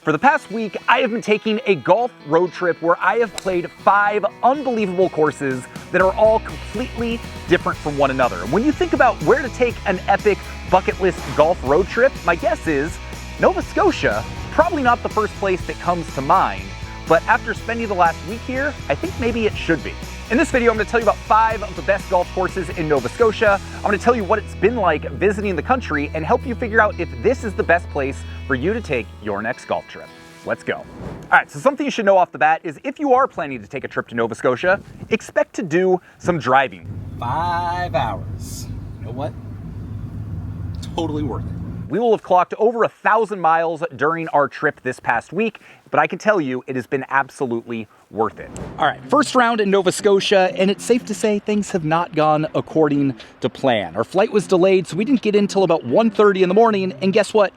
For the past week, I have been taking a golf road trip where I have played 5 unbelievable courses that are all completely different from one another. And when you think about where to take an epic bucket list golf road trip, my guess is Nova Scotia, probably not the first place that comes to mind. But after spending the last week here, I think maybe it should be. In this video, I'm going to tell you about 5 of the best golf courses in Nova Scotia. I'm going to tell you what it's been like visiting the country and help you figure out if this is the best place for you to take your next golf trip. Let's go. All right, so something you should know off the bat is if you are planning to take a trip to Nova Scotia, expect to do some driving. 5 hours. You know what? Totally worth it. We will have clocked over 1,000 miles during our trip this past week, but I can tell you it has been absolutely worth it. All right, first round in Nova Scotia, and it's safe to say things have not gone according to plan. Our flight was delayed, so we didn't get in until about 1:30 in the morning, and guess what?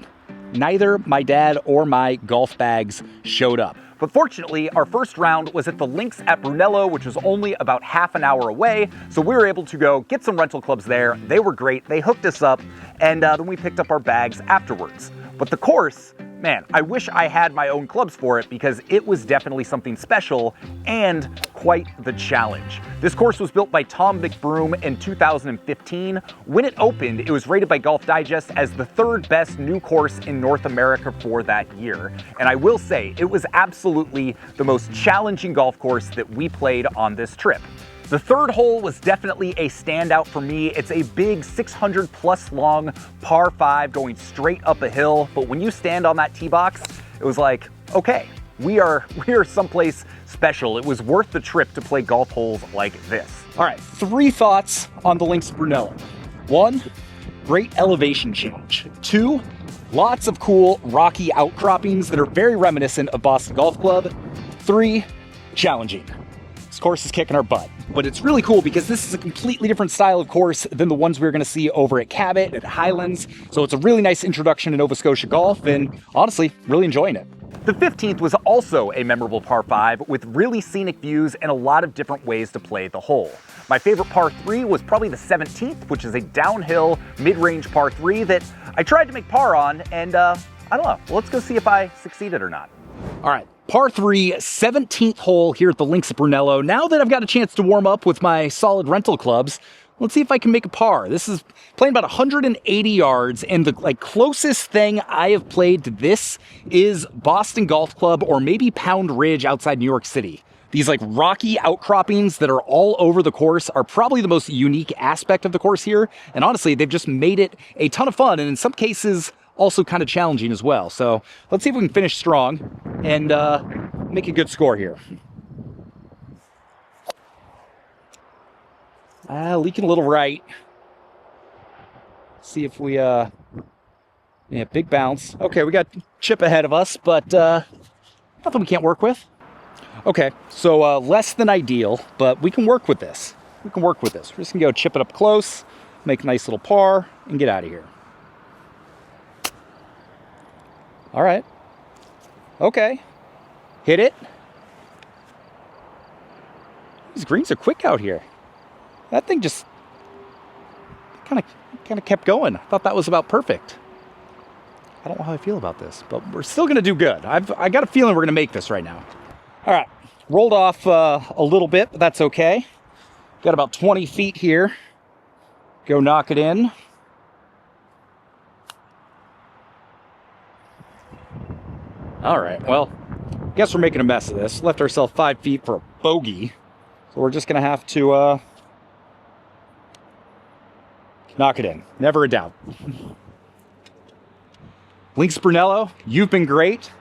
Neither my dad or my golf bags showed up. But fortunately, our first round was at the Links at Brunello, which was only about half an hour away. So we were able to go get some rental clubs there. They were great. They hooked us up, and then we picked up our bags afterwards. But the course, man, I wish I had my own clubs for it because it was definitely something special and quite the challenge. This course was built by Tom McBroom in 2015. When it opened, it was rated by Golf Digest as the 3rd best new course in North America for that year. And I will say, it was absolutely the most challenging golf course that we played on this trip. The 3rd hole was definitely a standout for me. It's a big 600 plus long par 5 going straight up a hill. But when you stand on that tee box, it was like, okay, we are someplace special. It was worth the trip to play golf holes like this. All right, 3 thoughts on the Links Brunello. 1, great elevation change. 2, lots of cool rocky outcroppings that are very reminiscent of Boston Golf Club. 3, challenging. This course is kicking our butt. But it's really cool because this is a completely different style of course than the ones we're going to see over at Cabot, at Highlands. So it's a really nice introduction to Nova Scotia golf and honestly, really enjoying it. The 15th was also a memorable par 5 with really scenic views and a lot of different ways to play the hole. My favorite par 3 was probably the 17th, which is a downhill mid-range par 3 that I tried to make par on and I don't know, let's go see if I succeeded or not. All right. Par 3, 17th hole here at the Links at Brunello. Now that I've got a chance to warm up with my solid rental clubs, let's see if I can make a par. This is playing about 180 yards, and the closest thing I have played to this is Boston Golf Club or maybe Pound Ridge outside New York City. These rocky outcroppings that are all over the course are probably the most unique aspect of the course here. And honestly, they've just made it a ton of fun, and in some cases, also kind of challenging as well. So let's see if we can finish strong and make a good score here. Leaking a little right. See if we, yeah, big bounce. Okay, we got chip ahead of us, but nothing we can't work with. Okay, so less than ideal, but we can work with this. We can work with this. We're just gonna go chip it up close, make a nice little par, and get out of here. All right. Okay. Hit it. These greens are quick out here. That thing just kind of kept going. I thought that was about perfect. I don't know how I feel about this, but we're still going to do good. I got a feeling we're going to make this right now. All right. Rolled off a little bit, but that's okay. Got about 20 feet here. Go knock it in. All right, well, guess we're making a mess of this. Left ourselves 5 feet for a bogey. So we're just gonna have to knock it in. Never a doubt. Links Brunello, you've been great.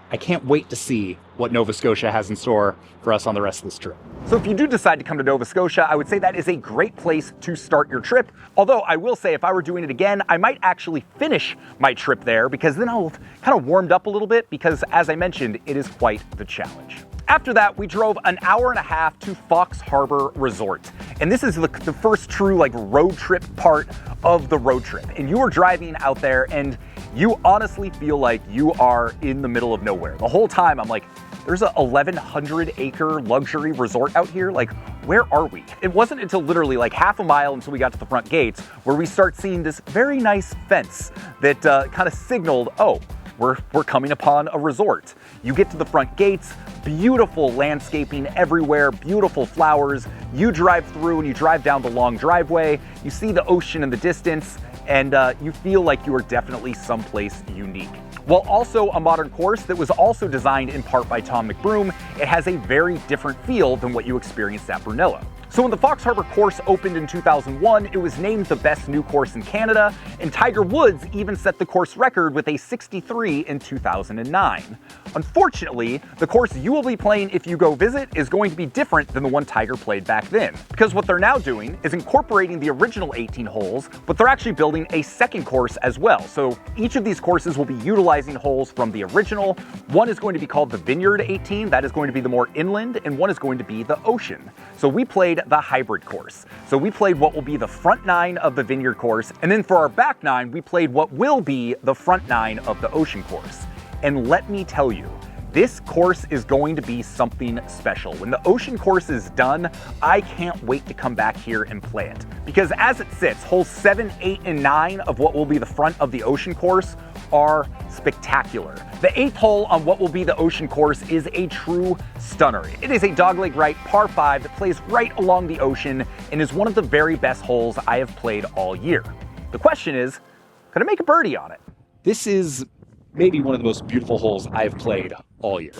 I can't wait to see what Nova Scotia has in store for us on the rest of this trip. So if you do decide to come to Nova Scotia, I would say that is a great place to start your trip. Although I will say if I were doing it again, I might actually finish my trip there because then I'll kind of warmed up a little bit because as I mentioned, it is quite the challenge. After that, we drove an hour and a half to Fox Harb'r Resort. And this is the first true road trip part of the road trip. And you are driving out there and you honestly feel like you are in the middle of nowhere. The whole time I'm like, there's a 1,100 acre luxury resort out here. Where are we? It wasn't until literally half a mile until we got to the front gates where we start seeing this very nice fence that kind of signaled, oh, we're coming upon a resort. You get to the front gates, beautiful landscaping everywhere, beautiful flowers. You drive through and you drive down the long driveway, you see the ocean in the distance, and you feel like you are definitely someplace unique. While also a modern course that was also designed in part by Tom McBroom, it has a very different feel than what you experienced at Brunello. So when the Fox Harb'r course opened in 2001, it was named the best new course in Canada, and Tiger Woods even set the course record with a 63 in 2009. Unfortunately, the course you will be playing if you go visit is going to be different than the one Tiger played back then, because what they're now doing is incorporating the original 18 holes, but they're actually building a second course as well. So each of these courses will be utilizing holes from the original. One is going to be called the Vineyard 18, that is going to be the more inland, and one is going to be the ocean. So we played the hybrid course. So we played what will be the front 9 of the Vineyard course, and then for our back 9, we played what will be the front 9 of the ocean course. And let me tell you, this course is going to be something special. When the ocean course is done, I can't wait to come back here and play it. Because as it sits, holes 7, 8, and 9 of what will be the front of the ocean course are spectacular. The 8th hole on what will be the ocean course is a true stunner. It is a dogleg right par 5 that plays right along the ocean and is one of the very best holes I have played all year. The question is, could I make a birdie on it? This is maybe one of the most beautiful holes I've played all year.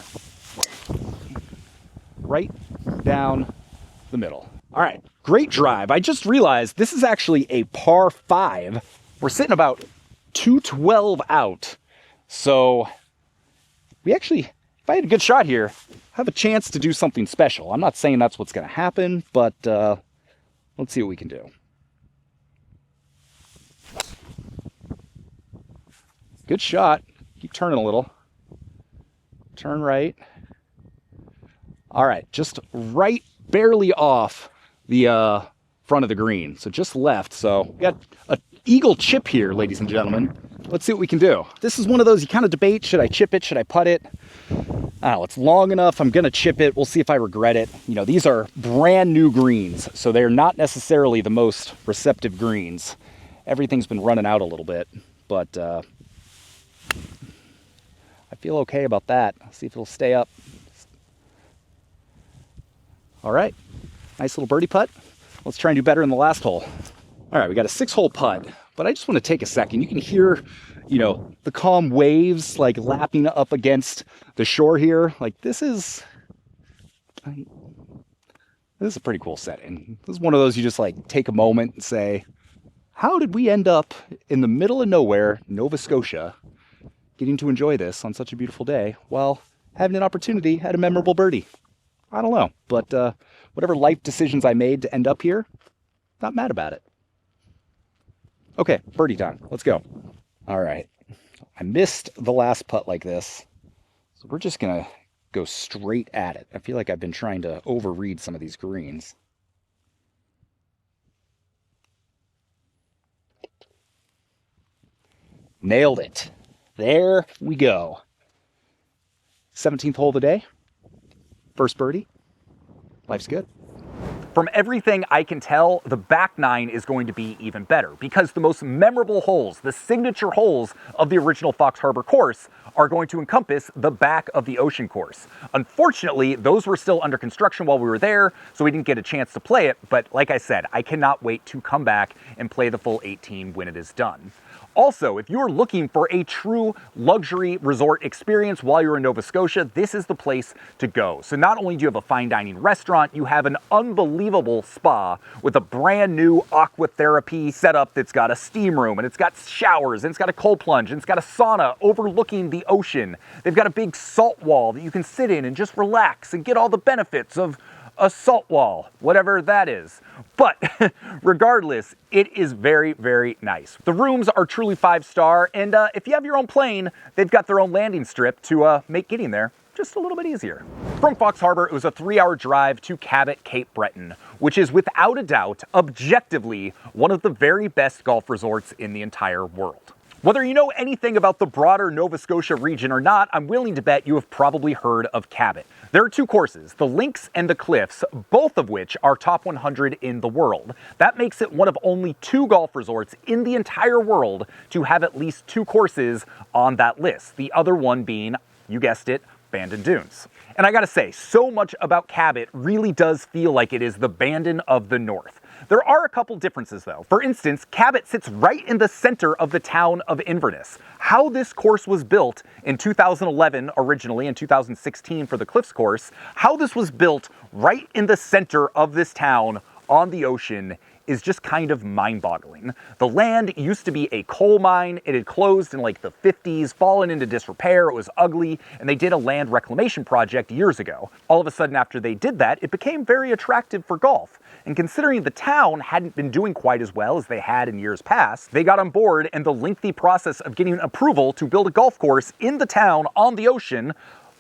Right down the middle. All right, great drive. I just realized this is actually a par 5. We're sitting about 212 out. So we actually, if I had a good shot here, have a chance to do something special. I'm not saying that's what's going to happen, but let's see what we can do. Good shot. Keep turning a little. Turn right. All right, just right, barely off the front of the green. So just left. So we got an eagle chip here, ladies and gentlemen. Let's see what we can do. This is one of those you kind of debate. Should I chip it? Should I putt it? I don't know. It's long enough. I'm going to chip it. We'll see if I regret it. You know, these are brand new greens, so they're not necessarily the most receptive greens. Everything's been running out a little bit, but I feel okay about that. See if it'll stay up. All right. Nice little birdie putt. Let's try and do better in the last hole. All right, we got a 6-hole putt, but I just want to take a second. You can hear, you know, the calm waves like lapping up against the shore here. Like this is a pretty cool setting. This is one of those you just like take a moment and say, how did we end up in the middle of nowhere, Nova Scotia, getting to enjoy this on such a beautiful day while having an opportunity at a memorable birdie? I don't know, but whatever life decisions I made to end up here, not mad about it. Okay, birdie time. Let's go. All right. I missed the last putt like this, so we're just going to go straight at it. I feel like I've been trying to overread some of these greens. Nailed it. There we go. 17th hole of the day. First birdie. Life's good. From everything I can tell, the back 9 is going to be even better because the most memorable holes, the signature holes of the original Fox Harb'r course are going to encompass the back of the ocean course. Unfortunately, those were still under construction while we were there, so we didn't get a chance to play it, but like I said, I cannot wait to come back and play the full 18 when it is done. Also, if you're looking for a true luxury resort experience while you're in Nova Scotia, this is the place to go. So not only do you have a fine dining restaurant, you have an unbelievable spa with a brand new aquatherapy setup that's got a steam room, and it's got showers, and it's got a cold plunge, and it's got a sauna overlooking the ocean. They've got a big salt wall that you can sit in and just relax and get all the benefits of a salt wall, whatever that is. But regardless, it is very, very nice. The rooms are truly 5-star, and if you have your own plane, they've got their own landing strip to make getting there just a little bit easier. From Fox Harb'r, it was a 3-hour drive to Cabot, Cape Breton, which is without a doubt, objectively, one of the very best golf resorts in the entire world. Whether you know anything about the broader Nova Scotia region or not, I'm willing to bet you have probably heard of Cabot. There are two courses, the Lnks and the Cliffs, both of which are top 100 in the world. That makes it one of only 2 golf resorts in the entire world to have at least 2 courses on that list. The other one being, you guessed it, Bandon Dunes. And I gotta say, so much about Cabot really does feel like it is the Bandon of the North. There are a couple differences though. For instance, Cabot sits right in the center of the town of Inverness. How this course was built in 2011 originally and 2016 for the Cliffs course, how this was built right in the center of this town on the ocean is just kind of mind-boggling. The land used to be a coal mine. It had closed in like the 50s, fallen into disrepair, it was ugly, and they did a land reclamation project years ago. All of a sudden after they did that, it became very attractive for golf. And considering the town hadn't been doing quite as well as they had in years past, they got on board, and the lengthy process of getting approval to build a golf course in the town on the ocean,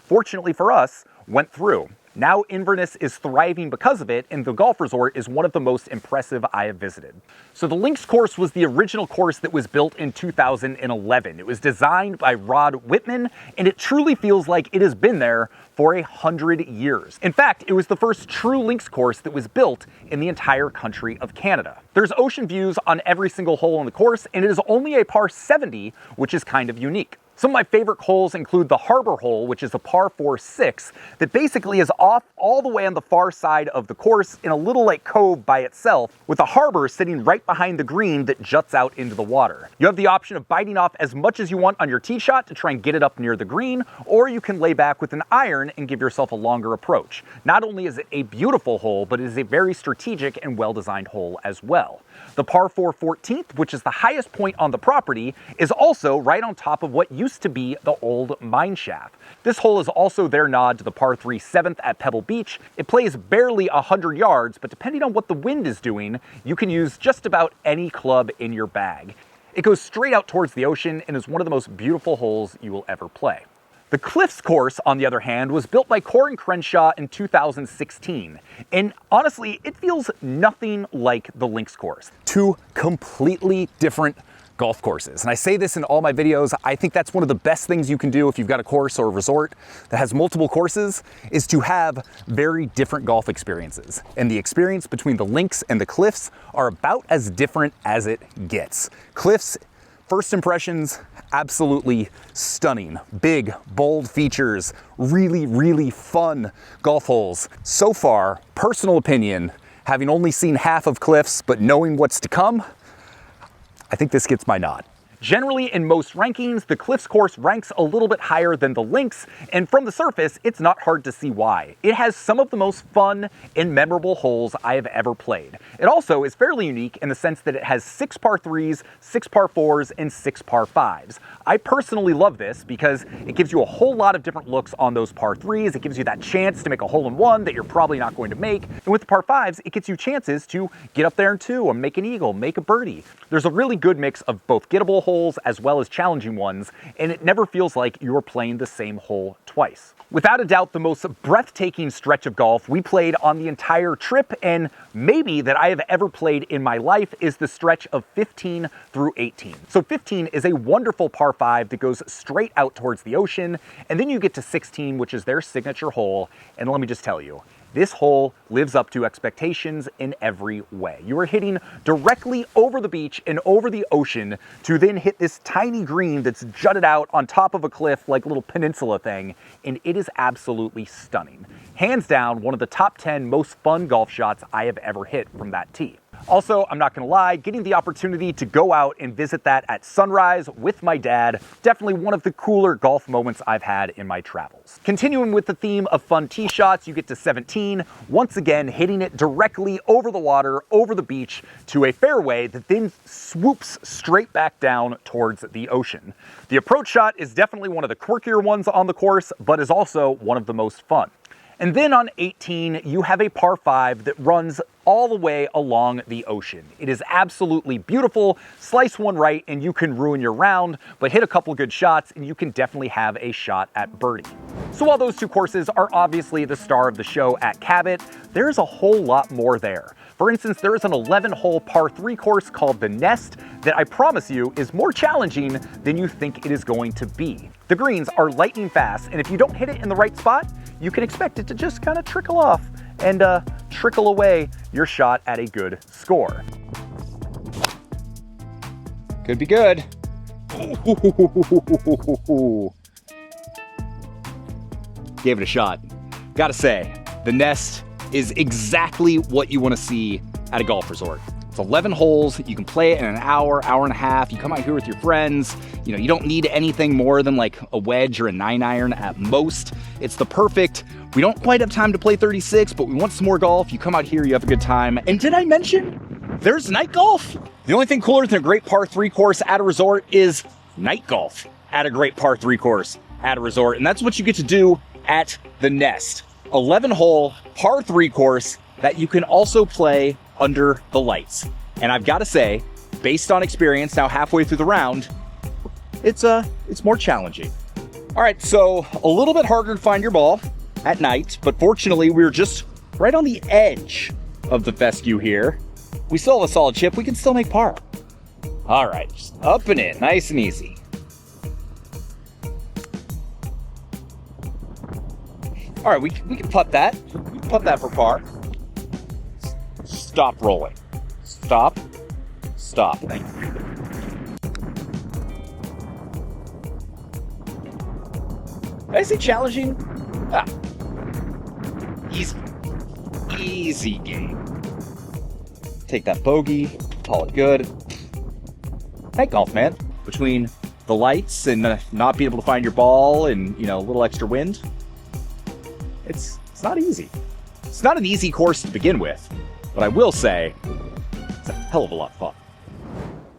fortunately for us, went through. Now Inverness is thriving because of it, and the golf resort is one of the most impressive I have visited. So the Lnks course was the original course that was built in 2011. It was designed by Rod Whitman, and it truly feels like it has been there for 100 years. In fact, it was the first true Lnks course that was built in the entire country of Canada. There's ocean views on every single hole on the course, and it is only a par 70, which is kind of unique. Some of my favorite holes include the Harb'r hole, which is a par 4-6 that basically is off all the way on the far side of the course in a little like cove by itself, with a harbor sitting right behind the green that juts out into the water. You have the option of biting off as much as you want on your tee shot to try and get it up near the green, or you can lay back with an iron and give yourself a longer approach. Not only is it a beautiful hole, but it is a very strategic and well-designed hole as well. The par 4 14th, which is the highest point on the property, is also right on top of what used to be the old mine shaft. This hole is also their nod to the par 3 7th at Pebble Beach. It plays barely 100 yards, but depending on what the wind is doing, you can use just about any club in your bag. It goes straight out towards the ocean and is one of the most beautiful holes you will ever play. The Cliffs course, on the other hand, was built by Corin Crenshaw in 2016, and honestly, it feels nothing like the Lnks course. 2 completely different golf courses. And I say this in all my videos, I think that's one of the best things you can do if you've got a course or a resort that has multiple courses, is to have very different golf experiences. And the experience between the Lnks and the Cliffs are about as different as it gets. Cliffs, first impressions, absolutely stunning. Big, bold features, really, really fun golf holes. So far, personal opinion, having only seen half of Cliffs, but knowing what's to come, I think this gets my nod. Generally, in most rankings, the Cliffs course ranks a little bit higher than the Lnks, and from the surface, it's not hard to see why. It has some of the most fun and memorable holes I have ever played. It also is fairly unique in the sense that it has 6 par 3s, 6 par 4s, and 6 par 5s. I personally love this because it gives you a whole lot of different looks on those par 3s. It gives you that chance to make a hole-in-one that you're probably not going to make. And with the par 5s, it gets you chances to get up there in 2 or make an eagle, make a birdie. There's a really good mix of both gettable holes as well as challenging ones, and it never feels like you're playing the same hole twice. Without a doubt, the most breathtaking stretch of golf we played on the entire trip, and maybe that I have ever played in my life, is the stretch of 15 through 18. So 15 is a wonderful par 5 that goes straight out towards the ocean, and then you get to 16, which is their signature hole, and let me just tell you, this hole lives up to expectations in every way. You are hitting directly over the beach and over the ocean to then hit this tiny green that's jutted out on top of a cliff like a little peninsula thing, and it is absolutely stunning. Hands down, one of the top 10 most fun golf shots I have ever hit from that tee. Also, I'm not gonna lie, getting the opportunity to go out and visit that at sunrise with my dad, definitely one of the cooler golf moments I've had in my travels. Continuing with the theme of fun tee shots, you get to 17, once again hitting it directly over the water, over the beach, to a fairway that then swoops straight back down towards the ocean. The approach shot is definitely one of the quirkier ones on the course, but is also one of the most fun. And then on 18, you have a par 5 that runs all the way along the ocean. It is absolutely beautiful. Slice one right and you can ruin your round, but hit a couple good shots and you can definitely have a shot at birdie. So while those 2 courses are obviously the star of the show at Cabot, there's a whole lot more there. For instance, there is an 11-hole par 3 course called the Nest that I promise you is more challenging than you think it is going to be. The greens are lightning fast, and if you don't hit it in the right spot, you can expect it to just kind of trickle off and trickle away your shot at a good score. Could be good. Gave it a shot. Gotta say, the Nest is exactly what you want to see at a golf resort. It's 11 holes. You can play it in an hour, hour and a half. You come out here with your friends. You know, you don't need anything more than like a wedge or a 9-iron at most. It's the perfect, we don't quite have time to play 36, but we want some more golf. You come out here, you have a good time. And did I mention there's night golf? The only thing cooler than a great par 3 course at a resort is night golf at a great par 3 course at a resort. And that's what you get to do at the Nest. 11-hole par 3 course that you can also play under the lights. And I've got to say, based on experience now halfway through the round, it's more challenging. All right, so a little bit harder to find your ball at night, but fortunately we were just right on the edge of the fescue here. We still have a solid chip. We can still make par. All right, just up and in, nice and easy. All right, we can putt that. We can putt that for par. Stop rolling. Stop. Stop. Thank you. Did I say challenging? Easy. Easy game. Take that bogey, call it good. Night golf, man. Between the lights and not being able to find your ball and, you know, a little extra wind, it's not easy. It's not an easy course to begin with, but I will say it's a hell of a lot of fun.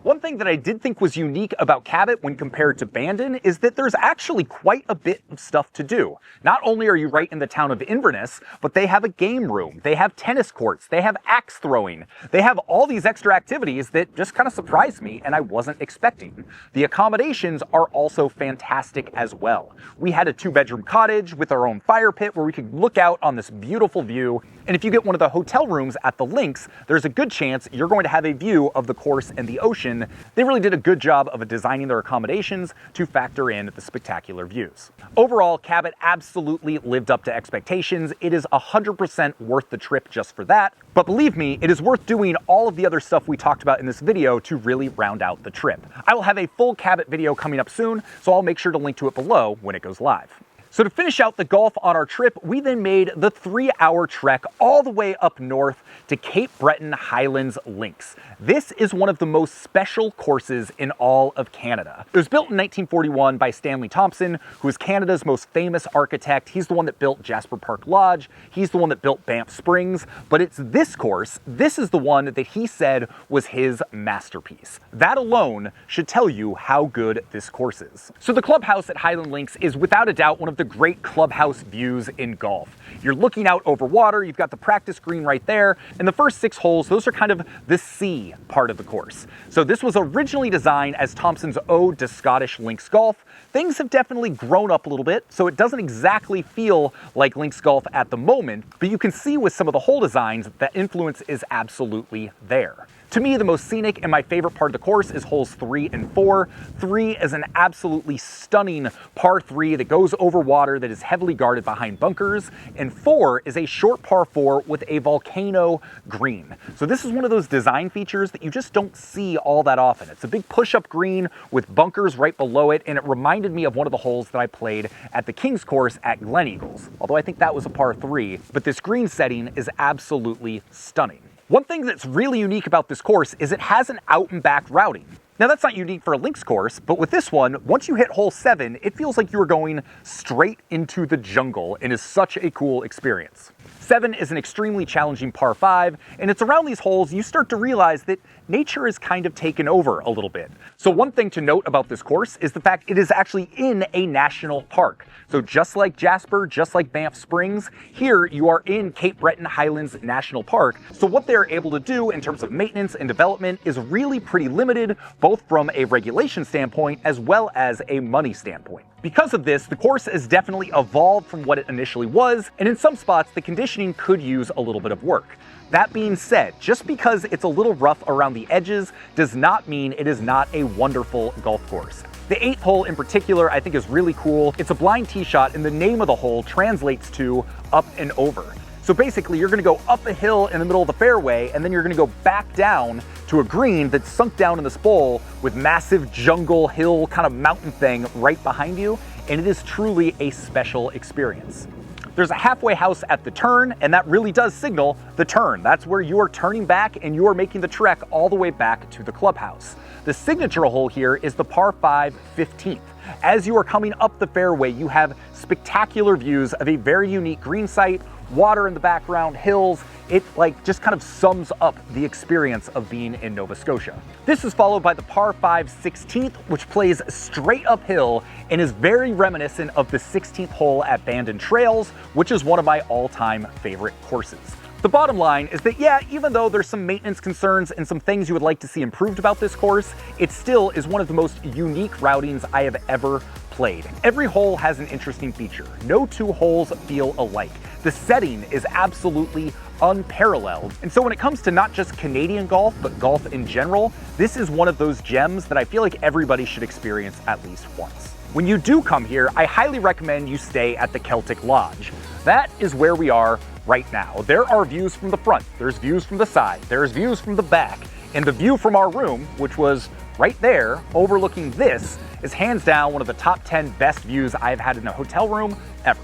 One thing that I did think was unique about Cabot when compared to Bandon is that there's actually quite a bit of stuff to do. Not only are you right in the town of Inverness, but they have a game room, they have tennis courts, they have axe throwing, they have all these extra activities that just kind of surprised me and I wasn't expecting. The accommodations are also fantastic as well. We had a 2-bedroom cottage with our own fire pit where we could look out on this beautiful view, and if you get one of the hotel rooms at the Lnks, there's a good chance you're going to have a view of the course and the ocean. They really did a good job of designing their accommodations to factor in the spectacular views. Overall, Cabot absolutely lived up to expectations. It is 100% worth the trip just for that. But believe me, it is worth doing all of the other stuff we talked about in this video to really round out the trip. I will have a full Cabot video coming up soon, so I'll make sure to link to it below when it goes live. So to finish out the golf on our trip, we then made the 3-hour trek all the way up north to Cape Breton Highlands Links. This is one of the most special courses in all of Canada. It was built in 1941 by Stanley Thompson, who is Canada's most famous architect. He's the one that built Jasper Park Lodge. He's the one that built Banff Springs. But it's this course, this is the one that he said was his masterpiece. That alone should tell you how good this course is. So the clubhouse at Highland Links is without a doubt one of the great clubhouse views in golf. You're looking out over water, you've got the practice green right there, and the first 6 holes, those are kind of the C part of the course. So this was originally designed as Thompson's ode to Scottish links golf. Things have definitely grown up a little bit, so it doesn't exactly feel like links golf at the moment, but you can see with some of the hole designs that influence is absolutely there. To me, the most scenic and my favorite part of the course is holes 3 and 4. 3 is an absolutely stunning par 3 that goes over water that is heavily guarded behind bunkers, and 4 is a short par 4 with a volcano green. So this is one of those design features that you just don't see all that often. It's a big push-up green with bunkers right below it, and it reminded me of one of the holes that I played at the King's course at Glen Eagles, although I think that was a par 3, but this green setting is absolutely stunning. One thing that's really unique about this course is it has an out and back routing. Now that's not unique for a links course, but with this one, once you hit hole 7, it feels like you are going straight into the jungle and is such a cool experience. 7 is an extremely challenging par 5, and it's around these holes you start to realize that nature is kind of taken over a little bit. So one thing to note about this course is the fact it is actually in a national park. So just like Jasper, just like Banff Springs, here you are in Cape Breton Highlands National Park. So what they're able to do in terms of maintenance and development is really pretty limited, but both from a regulation standpoint as well as a money standpoint. Because of this, the course has definitely evolved from what it initially was, and in some spots, the conditioning could use a little bit of work. That being said, just because it's a little rough around the edges does not mean it is not a wonderful golf course. The 8th hole in particular I think is really cool. It's a blind tee shot, and the name of the hole translates to up and over. So basically you're gonna go up a hill in the middle of the fairway, and then you're gonna go back down to a green that's sunk down in this bowl with massive jungle hill kind of mountain thing right behind you, and it is truly a special experience. There's a halfway house at the turn, and that really does signal the turn. That's where you are turning back and you are making the trek all the way back to the clubhouse. The signature hole here is the par 5 15th. As you are coming up the fairway, you have spectacular views of a very unique green site, water in the background, hills. It just kind of sums up the experience of being in Nova Scotia. This is followed by the par 5 16th, which plays straight uphill and is very reminiscent of the 16th hole at Breton Trails, which is one of my all-time favorite courses. The bottom line is that, yeah, even though there's some maintenance concerns and some things you would like to see improved about this course, it still is one of the most unique routings I have ever played. Every hole has an interesting feature. No two holes feel alike. The setting is absolutely unparalleled. And so when it comes to not just Canadian golf, but golf in general, this is one of those gems that I feel like everybody should experience at least once. When you do come here, I highly recommend you stay at the Celtic Lodge. That is where we are right now. There are views from the front, there's views from the side, there's views from the back, and the view from our room, which was right there overlooking this, is hands down one of the top 10 best views I've had in a hotel room ever.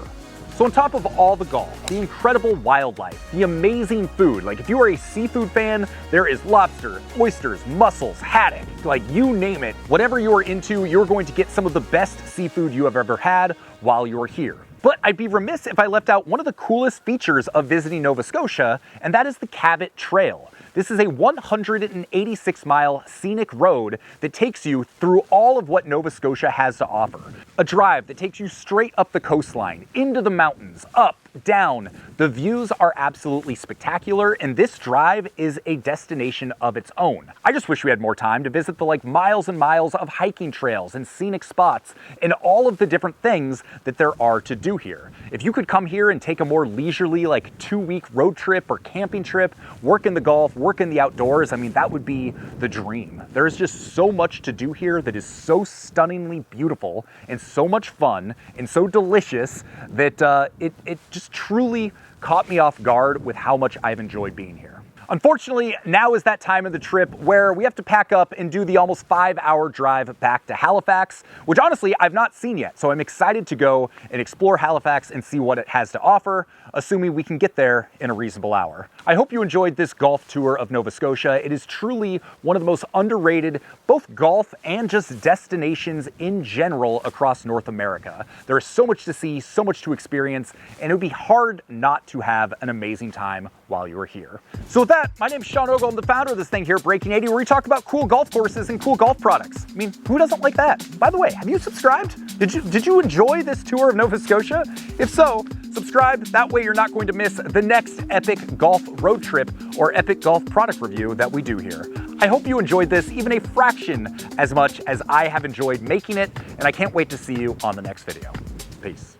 So on top of all the golf, the incredible wildlife, the amazing food, if you are a seafood fan, there is lobster, oysters, mussels, haddock, you name it. Whatever you are into, you're going to get some of the best seafood you have ever had while you're here. But I'd be remiss if I left out one of the coolest features of visiting Nova Scotia, and that is the Cabot Trail. This is a 186-mile scenic road that takes you through all of what Nova Scotia has to offer. A drive that takes you straight up the coastline, into the mountains, up, down. The views are absolutely spectacular, and this drive is a destination of its own. I just wish we had more time to visit the miles and miles of hiking trails and scenic spots and all of the different things that there are to do here. If you could come here and take a more leisurely 2-week road trip or camping trip, work in the golf, work in the outdoors, I mean, that would be the dream. There is just so much to do here that is so stunningly beautiful and so much fun and so delicious that it just truly caught me off guard with how much I've enjoyed being here. Unfortunately, now is that time of the trip where we have to pack up and do the almost 5-hour drive back to Halifax, which honestly I've not seen yet. So I'm excited to go and explore Halifax and see what it has to offer, assuming we can get there in a reasonable hour. I hope you enjoyed this golf tour of Nova Scotia. It is truly one of the most underrated, both golf and just destinations in general across North America. There is so much to see, so much to experience, and it would be hard not to have an amazing time while you are here. So with that, my name is Sean Ogle. I'm the founder of this thing here, Breaking 80, where we talk about cool golf courses and cool golf products. I mean, who doesn't like that? By the way, have you subscribed? Did you enjoy this tour of Nova Scotia? If so, subscribe. That way you're not going to miss the next epic golf road trip or epic golf product review that we do here. I hope you enjoyed this even a fraction as much as I have enjoyed making it, and I can't wait to see you on the next video. Peace.